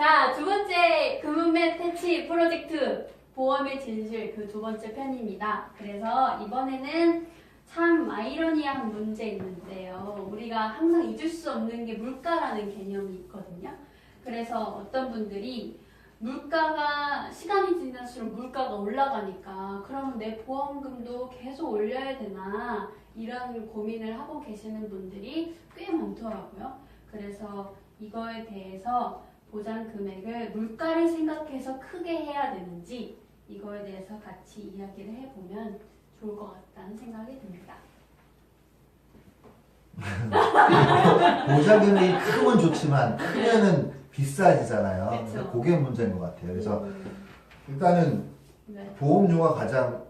자, 두 번째 금은매 퇴치 프로젝트 보험의 진실 그 두 번째 편입니다. 그래서 이번에는 참 아이러니한 문제 있는데요. 우리가 항상 잊을 수 없는 게 물가라는 개념이 있거든요. 그래서 어떤 분들이 물가가 시간이 지날수록 물가가 올라가니까 그러면 내 보험금도 계속 올려야 되나 이런 고민을 하고 계시는 분들이 꽤 많더라고요. 그래서 이거에 대해서 보장 금액을 물가를 생각해서 크게 해야 되는지 이거에 대해서 같이 이야기를 해보면 좋을 것 같다는 생각이 듭니다. 보장 금액이 크면 좋지만 크면은 비싸지잖아요. 그쵸. 그게 문제인 것 같아요. 그래서 네. 일단은 보험료가 가장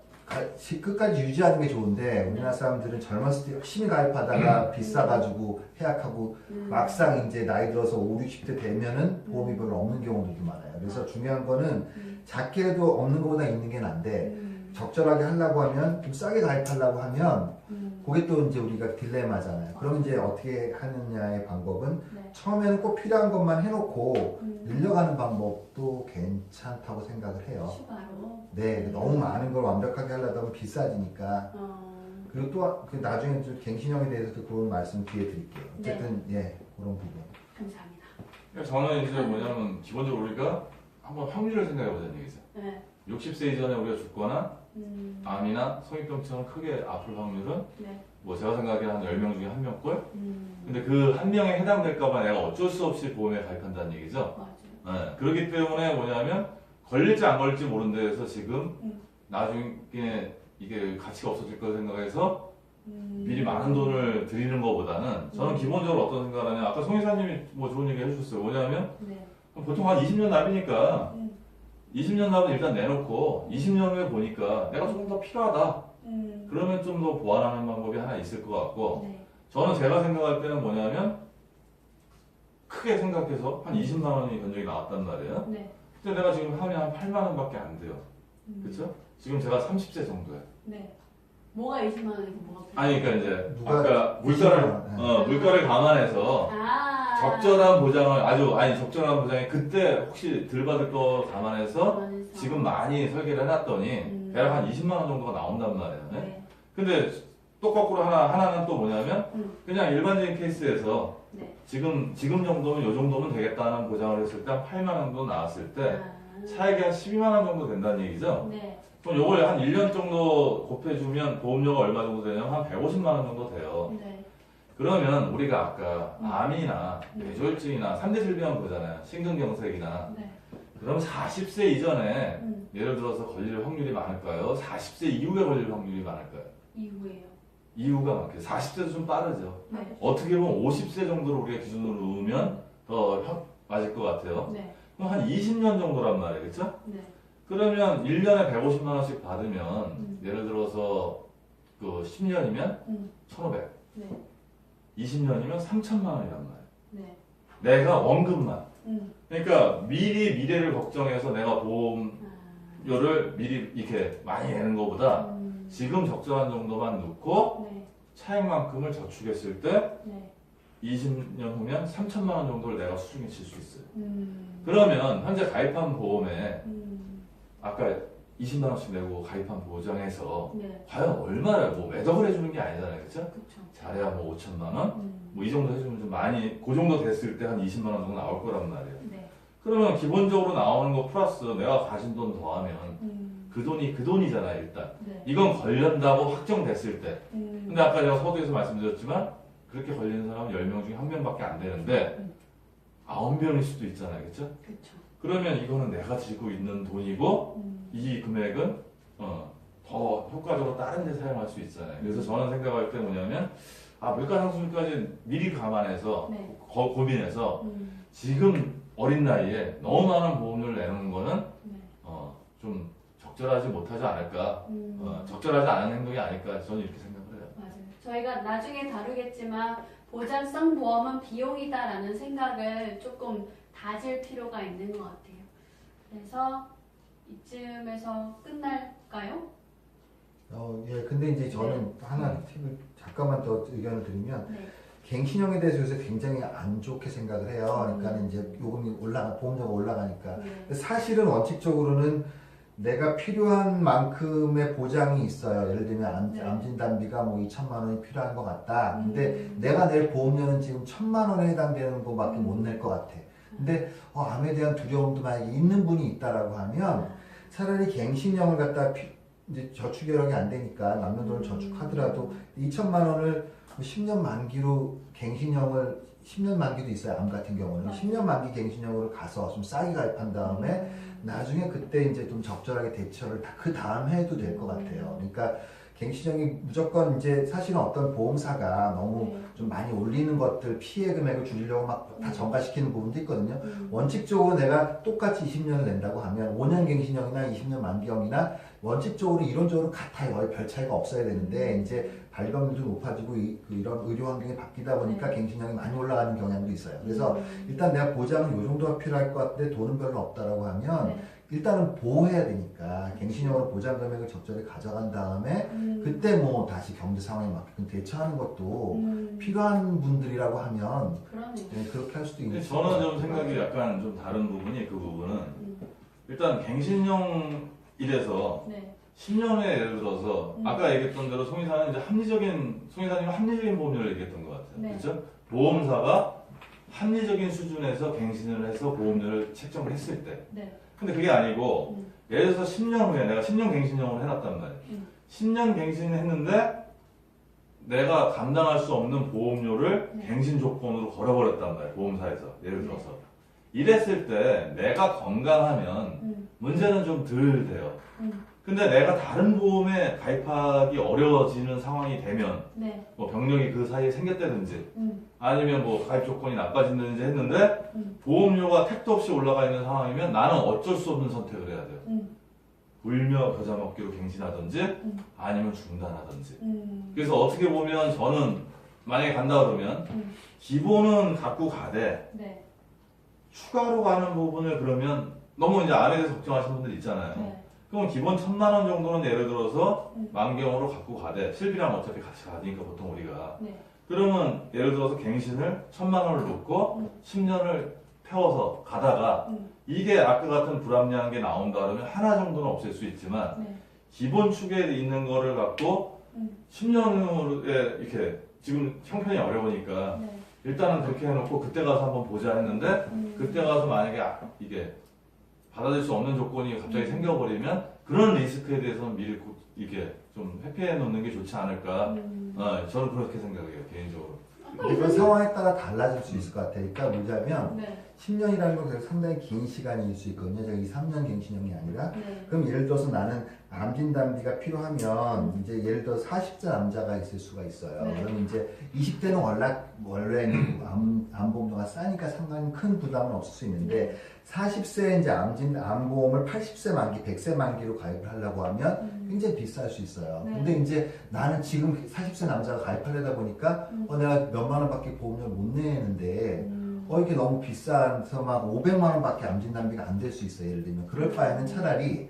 끝까지 유지하는 게 좋은데 우리나라 사람들은 젊었을 때 열심히 가입하다가 비싸가지고 해약하고 막상 이제 나이 들어서 5, 60대 되면은 보험이 별로 없는 경우들도 많아요. 그래서 중요한 거는 작게 해도 없는 것보다 있는 게 난데 적절하게 하려고 하면 좀 싸게 가입하려고 하면 그게 또 이제 우리가 딜레마잖아요. 그럼 이제 어떻게 하느냐의 방법은 처음에는 꼭 필요한 것만 해놓고 늘려가는 방법도 괜찮다고 생각을 해요. 추가로. 네, 너무 많은 걸 완벽하게 하려다 보면 비싸지니까. 그리고 또 나중에 좀 갱신형에 대해서도 그런 말씀 뒤에 드릴게요. 어쨌든 예, 그런 부분. 감사합니다. 저는 이제 뭐냐면 기본적으로 우리가 한번 확률을 생각해 보자는 얘기죠. 네. 60세 이전에 우리가 죽거나 암이나 성인병처럼 크게 아플 확률은 뭐 제가 생각하기에 한 10명 중에 1명꼴? 근데 그 한 명에 해당될까봐 내가 어쩔 수 없이 보험에 가입한다는 얘기죠. 맞아요. 네, 그렇기 때문에 뭐냐면 걸릴지 안 걸릴지 모르는 데에서 지금 나중에 이게 가치가 없어질 거 생각해서 미리 많은 돈을 드리는 것보다는 저는 기본적으로 어떤 생각을 하냐, 아까 송 이사님이 뭐 좋은 얘기 해주셨어요. 뭐냐면 보통 한 20년 납이니까 20년 납은 일단 내놓고 20년 후에 보니까 내가 조금 더 필요하다. 그러면 좀 더 보완하는 방법이 하나 있을 것 같고 저는 제가 생각할 때는 뭐냐면 크게 생각해서 한 20만 원이 견적이 나왔단 말이에요. 근데 내가 지금 하면 한 8만 원밖에 안 돼요. 그렇죠? 지금 제가 30세 정도예요. 뭐가 20만 원이고 뭐가 필요해요? 아니 그러니까 이제 누가 아까 20만 원, 물가를 감안해서 아, 적절한 보장을 적절한 보장이 그때 혹시 들 받을 거 감안해서 지금 많이 설계를 해놨더니 대략 한 20만 원 정도가 나온단 말이에요. 네? 근데 또 거꾸로 하나는 또 뭐냐면 그냥 일반적인 케이스에서 지금 정도면 요 정도면 되겠다는 보장을 했을 때 한 8만 원 정도 나왔을 때 차액이 한 12만 원 정도 된다는 얘기죠. 그럼 요걸 한 1년 정도 곱해주면 보험료가 얼마 정도 되냐면 한 150만 원 정도 돼요. 그러면 우리가 아까 암이나 뇌졸중이나 3대 질병 보잖아요. 심근경색이나. 그럼 40세 이전에 예를 들어서 걸릴 확률이 많을까요? 40세 이후에 걸릴 확률이 많을까요? 이후에요. 이후가 많겠죠. 40세도 좀 빠르죠. 어떻게 보면 50세 정도로 우리가 기준으로 놓으면 더 맞을 것 같아요. 그럼 한 20년 정도란 말이에요. 그렇죠? 그러면 1년에 150만 원씩 받으면 예를 들어서 그 10년이면 1,500. 20년이면 3천만 원이란 말이에요. 내가 원금만. 그러니까 미리 미래를 걱정해서 내가 보험료를 미리 이렇게 많이 내는 것보다 지금 적절한 정도만 넣고 차액만큼을 저축했을 때 20년 후면 3천만 원 정도를 내가 수중에 칠 수 있어요. 그러면 현재 가입한 보험에 아까 20만 원씩 내고 가입한 보장에서 과연 얼마를 뭐 매덕을 해주는 게 아니잖아요. 그렇죠? 잘해야 뭐 5천만 원? 뭐 이 정도 해주면 좀 많이 그 정도 됐을 때 한 20만 원 정도 나올 거란 말이에요. 그러면 기본적으로 나오는 거 플러스 내가 가진 돈 더하면 그 돈이 그 돈이잖아요. 일단 이건 걸린다고 확정됐을 때. 근데 아까 제가 서두에서 말씀드렸지만 그렇게 걸리는 사람은 10명 중에 1명밖에 안 되는데 9명일 수도 있잖아요. 그렇죠? 그러면 이거는 내가 지고 있는 돈이고 이 금액은 더 효과적으로 다른 데 사용할 수 있잖아요. 그래서 저는 생각할 때 뭐냐면 물가 상승까지 미리 감안해서 고민해서 지금 어린 나이에 너무 많은 보험료를 내는 거는 좀 적절하지 못하지 않을까, 적절하지 않은 행동이 아닐까 저는 이렇게 생각을 해요. 맞아요. 저희가 나중에 다루겠지만 보장성 보험은 비용이다라는 생각을 조금 다질 필요가 있는 것 같아요. 그래서 이쯤에서 끝날까요? 예, 근데 이제 저는 하나 팁을 잠깐만 더 의견을 드리면 갱신형에 대해서 요새 굉장히 안 좋게 생각을 해요. 그러니까 이제 요금이 보험료가 올라가니까. 사실은 원칙적으로는 내가 필요한 만큼의 보장이 있어요. 예를 들면 암진단비가 뭐 2천만 원이 필요한 것 같다. 근데 내가 낼 보험료는 지금 1,000만 원에 해당되는 거밖에 못 낼 것 같아. 근데 암에 대한 두려움도 만약에 있는 분이 있다라고 하면 차라리 갱신형을 갖다 이제 저축 여력이 안 되니까 남녀돈을 저축하더라도 2천만 원을 10년 만기로 갱신형을 10년 만기도 있어요. 암 같은 경우는 10년 만기 갱신형으로 가서 좀 싸게 가입한 다음에 나중에 그때 이제 좀 적절하게 대처를 그 다음 해도 될 것 같아요. 그러니까 갱신형이 무조건 이제 사실은 어떤 보험사가 너무 좀 많이 올리는 것들 피해 금액을 줄이려고 막 다 전가시키는 부분도 있거든요. 원칙적으로 내가 똑같이 20년을 낸다고 하면 5년 갱신형이나 20년 만기형이나 원칙적으로 이론적으로 같아요. 거의 별 차이가 없어야 되는데 이제 발병률도 높아지고 이런 의료 환경이 바뀌다 보니까 갱신형이 많이 올라가는 경향도 있어요. 그래서 일단 내가 보장은 이 정도가 필요할 것 같은데 돈은 별로 없다라고 하면 일단은 보호해야 되니까 갱신형으로 보장 금액을 적절히 가져간 다음에 그때 뭐 다시 경제 상황에 맞게끔 대처하는 것도 필요한 분들이라고 하면 네, 그렇게 할 수도 있는. 저는 좀 생각이 약간 좀 다른 부분이 그 부분은 일단 갱신형 이래서 10년에 예를 들어서 아까 얘기했던 대로 송이사는 이제 송이사님은 합리적인 보험료를 얘기했던 것 같아요. 그렇죠? 보험사가 합리적인 수준에서 갱신을 해서 보험료를 책정을 했을 때. 근데 그게 아니고 예를 들어서 10년 후에 내가 10년 갱신형을 해놨단 말이에요. 10년 갱신을 했는데 내가 감당할 수 없는 보험료를 갱신 조건으로 걸어버렸단 말이에요. 보험사에서 예를 들어서. 이랬을 때 내가 건강하면 문제는 좀 덜 돼요. 근데 내가 다른 보험에 가입하기 어려워지는 상황이 되면 뭐 병력이 그 사이에 생겼다든지 아니면 뭐 가입 조건이 나빠진다든지 했는데 보험료가 택도 없이 올라가 있는 상황이면 나는 어쩔 수 없는 선택을 해야 돼요. 울며 겨자 먹기로 갱신하든지 아니면 중단하든지. 그래서 어떻게 보면 저는 만약에 간다 그러면 기본은 갖고 가되 추가로 가는 부분을 그러면 너무 이제 암에 대해서 걱정하시는 분들 있잖아요. 그럼 기본 1,000만 원 정도는 예를 들어서 만경으로 갖고 가되 실비랑 어차피 같이 가니까 보통 우리가 그러면 예를 들어서 갱신을 1,000만 원을 놓고 10년을 태워서 가다가 이게 아까 같은 불합리한 게 나온다 그러면 하나 정도는 없앨 수 있지만 기본 축에 있는 거를 갖고 10년 후에 이렇게 지금 형편이 어려우니까 일단은 그렇게 해놓고 그때 가서 한번 보자 했는데 그때 가서 만약에 이게 받아들일 수 없는 조건이 갑자기 생겨버리면 그런 리스크에 대해서는 미리 이게 좀 회피해 놓는 게 좋지 않을까. 저는 그렇게 생각해요, 개인적으로. 이건 상황에 따라 달라질 수 있을 것 같아요. 그러니까 뭐냐면 10년이라는 건 상당히 긴 시간일 수 있거든요. 제가 2, 3년 갱신형이 아니라. 그럼 예를 들어서 나는 암진단비가 필요하면 이제 예를 들어 40세 남자가 있을 수가 있어요. 그럼 이제 20대는 원래는 암보험료가 싸니까 상당히 큰 부담은 없을 수 있는데 40세에 이제 암보험을 80세 만기, 100세 만기로 가입을 하려고 하면 굉장히 비쌀 수 있어요. 근데 이제 나는 지금 40세 남자가 가입하려다 보니까 내가 몇만 원밖에 보험료를 못 내는데 이게 너무 비싸서 막 500만 원밖에 암진단비가 안 될 수 있어요. 예를 들면 그럴 바에는 차라리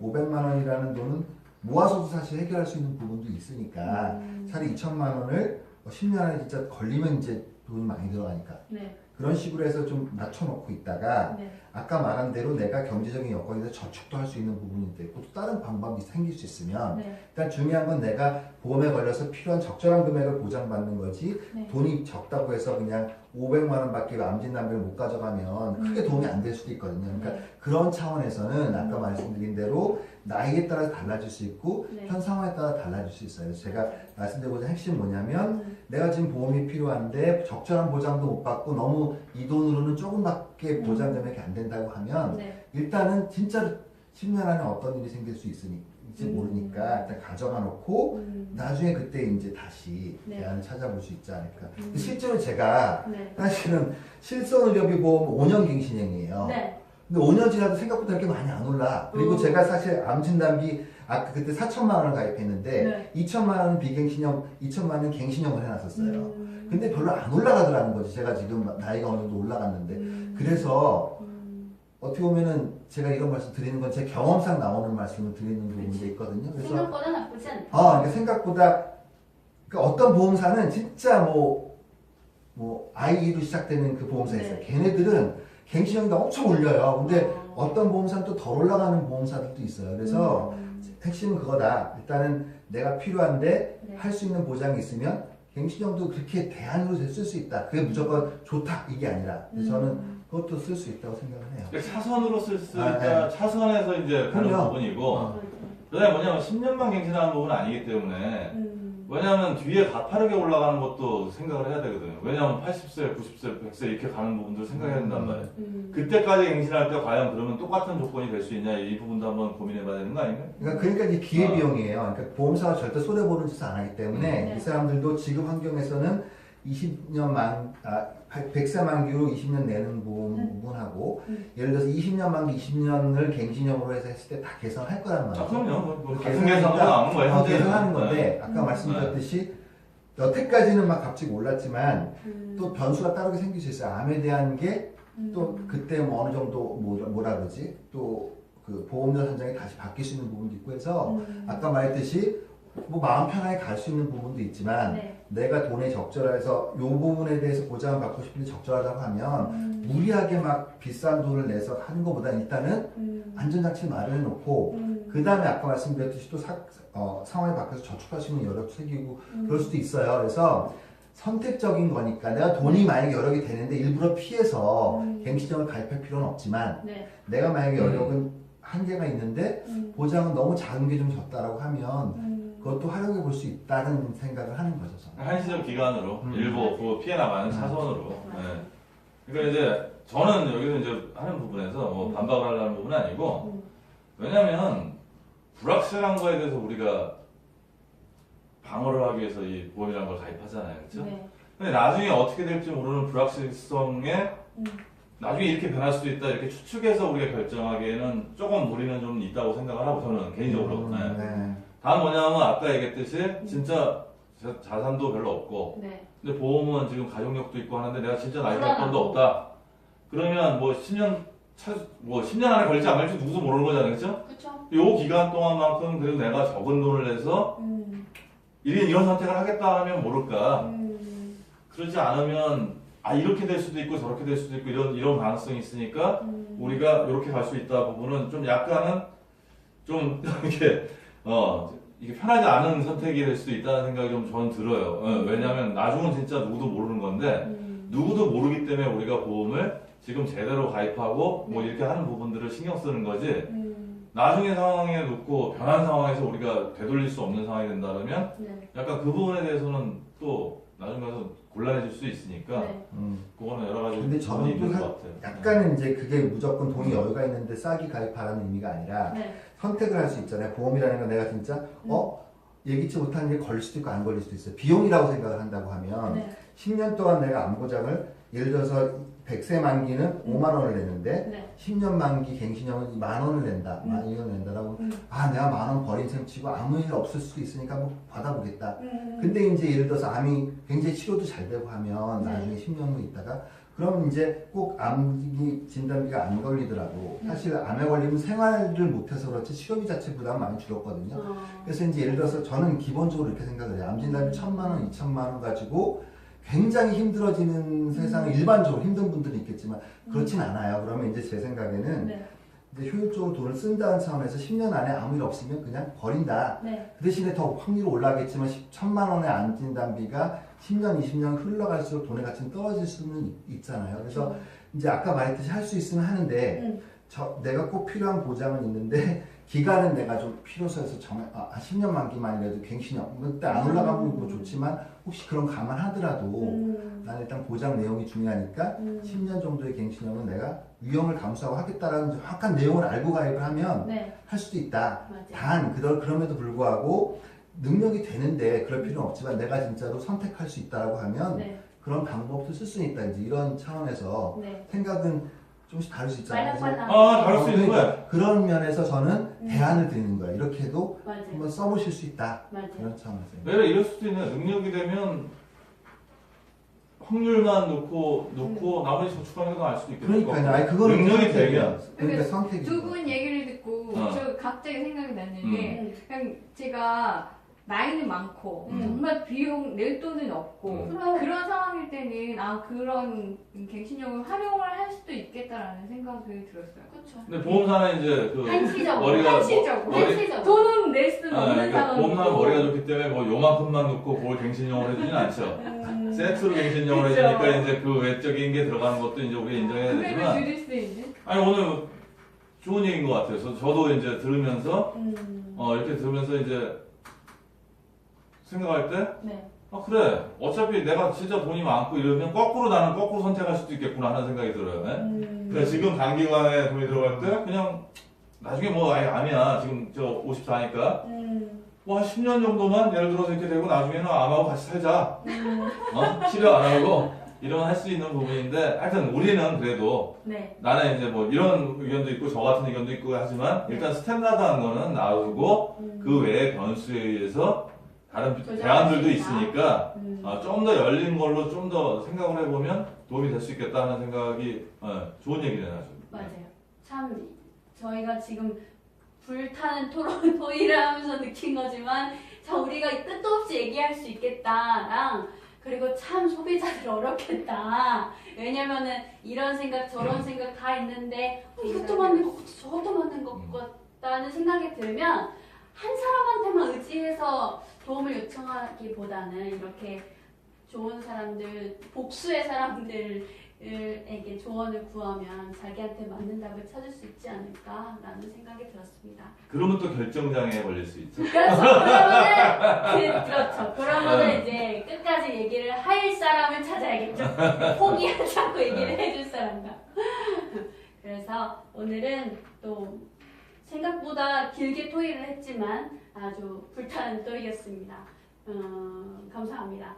500만 원이라는 돈은 모아서도 사실 해결할 수 있는 부분도 있으니까 차라리 2천만 원을 10년 안에 진짜 걸리면 이제 돈이 많이 들어가니까 그런 식으로 해서 좀 낮춰놓고 있다가 아까 말한 대로 내가 경제적인 여건이 돼서 저축도 할 수 있는 부분이 있고 또 다른 방법이 생길 수 있으면 일단 중요한 건 내가 보험에 걸려서 필요한 적절한 금액을 보장받는 거지 돈이 적다고 해서 그냥 500만 원밖에 암진단비를 못 가져가면 크게 도움이 안 될 수도 있거든요. 그러니까 그런 차원에서는 아까 말씀드린 대로 나이에 따라 달라질 수 있고 현 상황에 따라 달라질 수 있어요. 그래서 제가 말씀드리고자 핵심이 뭐냐면 내가 지금 보험이 필요한데 적절한 보장도 못 받고 너무 이 돈으로는 조금밖에 보장 금액이 안 된다고 하면 일단은 진짜로 10년 안에 어떤 일이 생길 수 있을지 모르니까 일단 가져가 놓고 나중에 그때 이제 다시 대안을 찾아볼 수 있지 않을까. 실제로 제가 사실은 실손의료비 보험 5년 갱신형이에요. 근데 5년 지나도 생각보다 그렇게 많이 안 올라. 그리고 제가 사실 암진단비 아까 그때 4천만 원을 가입했는데 2천만 원은 비갱신형, 2천만 원은 갱신형을 해놨었어요. 근데 별로 안 올라가더라는 거지. 제가 지금 나이가 어느 정도 올라갔는데. 그래서 어떻게 보면은 제가 이런 말씀 드리는 건 제 경험상 나오는 말씀을 드리는 부분도 있거든요. 그래서 생각보다 나쁘지 않다. 그러니까 생각보다 그러니까 어떤 보험사는 진짜 뭐 뭐 IE로 시작되는 그 보험사 있어요. 네. 걔네들은 갱신형이 엄청 올려요. 근데 어떤 보험사는 또 덜 올라가는 보험사들도 있어요. 그래서 핵심은 그거다. 일단은 내가 필요한데 네. 할 수 있는 보장이 있으면 갱신형도 그렇게 대안으로 쓸 수 있다. 그게 무조건 좋다 이게 아니라. 그래서 저는 그것도 쓸 수 있다고 생각을 해요. 그러니까 차선으로 쓸 수 아, 있다. 네. 차선에서 이제 가는 그럼요. 부분이고, 그다음에 뭐냐면 10년만 갱신하는 부분은 아니기 때문에, 왜냐하면 뒤에 가파르게 올라가는 것도 생각을 해야 되거든요. 왜냐하면 80세, 90세, 100세 이렇게 가는 부분들 생각해야 된단 말이에요. 그때까지 갱신할 때 과연 그러면 똑같은 조건이 될 수 있냐 이 부분도 한번 고민해봐야 되는 거 아닌가요? 그러니까 이게 기회비용이에요. 그러니까 보험사가 절대 손해보는 짓을 안 하기 때문에 네. 이 사람들도 지금 환경에서는 100세 만기로 20년 내는 부분하고 예를 들어서 20년 만기 20년을 갱신형으로 해서 했을 때 다 개선할 거란 말이에요. 그럼요. 뭐 같은 개선하니까 계산으로 나오는 거예요. 현재는. 개선하는 건데 네. 아까 말씀드렸듯이 여태까지는 막 값이 올랐지만 또 변수가 따르게 생길 수 있어요. 암에 대한 게 또 그때 뭐 어느 정도 뭐라 그러지 또 그 보험료 산정이 다시 바뀔 수 있는 부분도 있고 해서 아까 말했듯이 뭐 마음 편하게 갈 수 있는 부분도 있지만 네. 내가 돈에 적절해서 요 부분에 대해서 보장을 받고 싶은데 적절하다고 하면 무리하게 막 비싼 돈을 내서 하는 것보다 일단은 안전장치를 마련해 놓고 그 다음에 아까 말씀드렸듯이 또 상황이 바뀌어서 저축할 수 있는 여력도 생기고 그럴 수도 있어요. 그래서 선택적인 거니까 내가 돈이 만약에 여력이 되는데 일부러 피해서 갱신형을 가입할 필요는 없지만 네. 내가 만약에 여력은 한계가 있는데 보장은 너무 작은 게 좀 졌다라고 하면 그것도 활용해 볼 수 있다는 생각을 하는 거죠. 저는. 한시적 기간으로 일부 그 피해 나가는 차선으로. 네. 그러니까 이제 저는 여기서 이제 하는 부분에서 뭐 반박을 하려는 부분은 아니고 왜냐면 불확실한 거에 대해서 우리가 방어를 하기 위해서 이 보험이라는 걸 가입하잖아요. 그렇죠? 네. 근데 나중에 어떻게 될지 모르는 불확실성에 나중에 이렇게 변할 수도 있다 이렇게 추측해서 우리가 결정하기에는 조금 무리는 좀 있다고 생각을 하고 저는 개인적으로. 네. 네. 다음 뭐냐면 아까 얘기했듯이 진짜 자산도 별로 없고 네. 근데 보험은 지금 가족력도 있고 하는데 내가 진짜 나이 불안하고. 조건도 없다. 그러면 뭐 10년 10년 안에 걸릴지 안 걸릴지 누구도 모르는 거잖아요. 그렇죠? 그쵸? 요 기간 동안만큼 그래도 내가 적은 돈을 내서 이런 선택을 하겠다 하면 모를까. 그러지 않으면 이렇게 될 수도 있고 저렇게 될 수도 있고 이런 가능성이 있으니까 우리가 이렇게 갈 수 있다 부분은 좀 약간은 좀 이렇게 이게 편하지 않은 선택이 될 수도 있다는 생각이 좀 저는 들어요. 왜냐하면 나중은 진짜 누구도 모르는 건데 누구도 모르기 때문에 우리가 보험을 지금 제대로 가입하고 뭐 이렇게 하는 부분들을 신경 쓰는 거지. 나중에 상황에 놓고 변한 상황에서 우리가 되돌릴 수 없는 상황이 된다면 네. 약간 그 부분에 대해서는 또 나중에 가서 곤란해질 수 있으니까 네. 그거는 여러 가지 근데 저는 부분이 있는 또 것 같아요. 약간은 이제 그게 무조건 돈이 여유가 있는데 싸게 가입하라는 의미가 아니라 네. 선택을 할 수 있잖아요. 보험이라는 건 내가 진짜 예기치 못한 일이 걸릴 수도 있고 안 걸릴 수도 있어요. 비용이라고 생각을 한다고 하면 네. 10년 동안 내가 암보장을 예를 들어서 100세 만기는 5만 원을 내는데 네. 10년 10년 만기 갱신형은 1만 원을 낸다. 1만 원을 낸다라고 내가 1만 원 버린 셈 치고 아무 일 없을 수도 있으니까 뭐 받아보겠다. 근데 이제 예를 들어서 암이 굉장히 치료도 잘 되고 하면 네. 나중에 10년 후 있다가 그러면 이제 꼭 암 진단비가 안 걸리더라도 사실 암에 걸리면 생활을 못해서 그렇지 치료비 자체 부담 많이 줄었거든요. 그래서 이제 예를 들어서 저는 기본적으로 이렇게 생각을 해요. 암 진단비 1,000만 원, 2,000만 원 가지고 굉장히 힘들어지는 세상에 일반적으로 힘든 분들이 있겠지만 그렇진 않아요. 그러면 이제 제 생각에는 네. 이제 효율적으로 돈을 쓴다는 차원에서 10년 안에 아무 일 없으면 그냥 버린다. 네. 그 대신에 더 확률이 올라가겠지만 1,000만 원의 암 진단비가 10년, 20년 흘러갈수록 돈의 가치는 떨어질 수는 있잖아요. 그래서 이제 아까 말했듯이 할 수 있으면 하는데 내가 꼭 필요한 보장은 있는데 기간은 내가 좀 필요해서 10년 만기만이라도 갱신형 그때 안 올라가면 뭐 좋지만 혹시 그런 감안하더라도 난 일단 보장 내용이 중요하니까 10년 정도의 갱신형은 내가 위험을 감수하고 하겠다라는 정확한 내용을 알고 가입을 하면 네. 할 수도 있다. 맞아요. 단 그럼에도 불구하고 능력이 되는데 그럴 필요는 없지만 내가 진짜로 선택할 수 있다라고 하면 네. 그런 방법도 쓸 수 있다. 이제 이런 차원에서 네. 생각은 조금씩 다를 수 있잖아요. 그래서 말랑말랑. 다를 수 있는 그러니까 거야. 그런 면에서 저는 대안을 드리는 거예요. 이렇게 해도 맞아요. 한번 써보실 수 있다. 맞아요. 그런 차원에서. 왜냐면 이럴 수도 있는 능력이 되면 확률만 놓고 나머지 저축하는 건 알 수도 있겠네요. 그러니까요. 아니 그거는 능력이 선택이에요. 되면. 그러니까 그러니까 선택이. 두 분 얘기를 듣고 저 갑자기 생각이 나는 게 그냥 제가 나이는 많고 정말 비용 낼 돈은 없고 그런 상황일 때는 그런 갱신형을 활용을 할 수도 있겠다라는 생각이 들었어요. 그렇죠. 근데 보험사는 이제 그 한시적으로. 머리가 한시적으로. 머리 돈은 낼 수는 없는 그러니까 상황이고. 보험사는 머리가 좋기 때문에 뭐 요만큼만 넣고 그걸 갱신형으로 해주진 않죠. 세트로 갱신형으로 그쵸. 해주니까 이제 그 외적인 게 들어가는 것도 이제 우리가 인정해야 금액을 되지만 줄일 수 있는. 아니 오늘 좋은 얘기인 것 같아요. 저도 이제 들으면서 이렇게 들으면서 이제 생각할 때 네. 그래 어차피 내가 진짜 돈이 많고 이러면 나는 거꾸로 선택할 수도 있겠구나 하는 생각이 들어요. 그러니까 지금 단기간에 돈이 들어갈 때 그냥 나중에 뭐 아예 아니야 지금 저 54니까 뭐 한 10년 정도만 예를 들어서 이렇게 되고 나중에는 암하고 같이 살자. 치료 안 하고 이런 할 수 있는 부분인데 하여튼 우리는 그래도 네. 나는 이제 뭐 이런 의견도 있고 저 같은 의견도 있고 하지만 일단 스탠다드한 거는 놔두고 그 외의 변수에 의해서 다른 대안들도 있으니까 좀 더 열린 걸로 좀 더 생각을 해보면 도움이 될 수 있겠다 하는 생각이 좋은 얘기네요. 아주. 맞아요. 참 저희가 지금 불타는 토의를 하면서 느낀 거지만 참 우리가 끝도 없이 얘기할 수 있겠다랑 그리고 참 소비자들 어렵겠다. 왜냐면은 이런 생각 저런 생각 다 있는데 이것도 맞는 것 같고 저것도 맞는 것 같다는 생각이 들면 한 사람한테만 의지해서 도움을 요청하기보다는 이렇게 좋은 사람들, 복수의 사람들에게 조언을 구하면 자기한테 맞는 답을 찾을 수 있지 않을까라는 생각이 들었습니다. 그러면 또 결정장애에 걸릴 수 있죠. 그렇죠. 그렇죠. 그러면은 이제 끝까지 얘기를 할 사람을 찾아야겠죠. 포기하지 않고 얘기를 해줄 사람과. 그래서 오늘은 또 생각보다 길게 토의를 했지만 아주 불타는 토의였습니다. 감사합니다.